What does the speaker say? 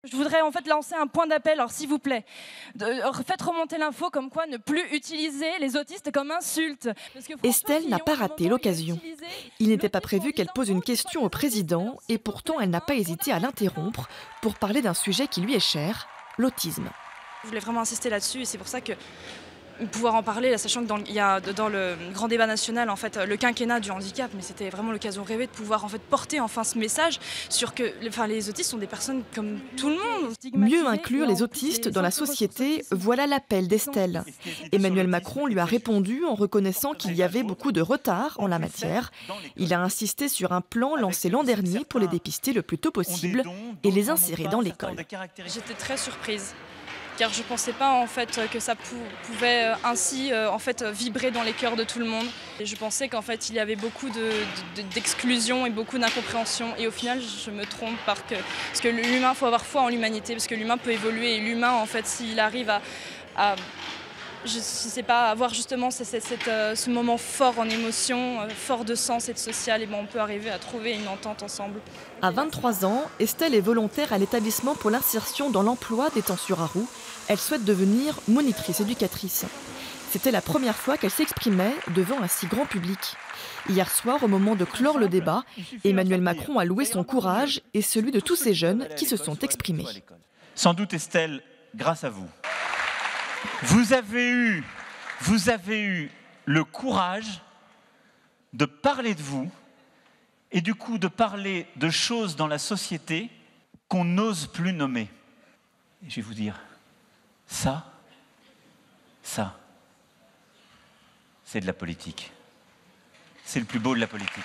Je voudrais en fait lancer un point d'appel, alors s'il vous plaît, faites remonter l'info comme quoi ne plus utiliser les autistes comme insulte. Estelle n'a pas raté l'occasion. Il n'était pas prévu qu'elle pose une question au président et pourtant elle n'a pas hésité à l'interrompre pour parler d'un sujet qui lui est cher, l'autisme. Je voulais vraiment insister là-dessus et c'est pour ça que pouvoir en parler, là, sachant que il y a dans le grand débat national en fait le quinquennat du handicap, mais c'était vraiment l'occasion rêvée de pouvoir en fait porter enfin ce message sur que les autistes sont des personnes comme tout le monde. Mieux inclure les autistes dans la société, voilà l'appel d'Estelle. Emmanuel Macron lui a répondu en reconnaissant qu'il y avait beaucoup de retard en la matière. Il a insisté sur un plan lancé l'an dernier pour les dépister le plus tôt possible et les insérer dans l'école. J'étais très surprise. Car je ne pensais pas en fait, que ça pouvait ainsi en fait, vibrer dans les cœurs de tout le monde. Et je pensais qu'en fait, il y avait beaucoup d'exclusion et beaucoup d'incompréhension. Et au final, je me trompe parce que l'humain, il faut avoir foi en l'humanité, parce que l'humain peut évoluer. Et l'humain, en fait, s'il arrive à je sais pas, avoir justement ce moment fort en émotion, fort de sens et de social, et ben on peut arriver à trouver une entente ensemble. À 23 ans, Estelle est volontaire à l'établissement pour l'insertion dans l'emploi d'Étang-sur-Arroux. Elle souhaite devenir monitrice éducatrice. C'était la première fois qu'elle s'exprimait devant un si grand public. Hier soir, au moment de clore le débat, Emmanuel Macron a loué son courage et celui de tous ces jeunes qui se sont exprimés. Sans doute, Estelle, grâce à vous, vous avez eu le courage de parler de vous et du coup de parler de choses dans la société qu'on n'ose plus nommer. Et je vais vous dire, ça, c'est de la politique. C'est le plus beau de la politique.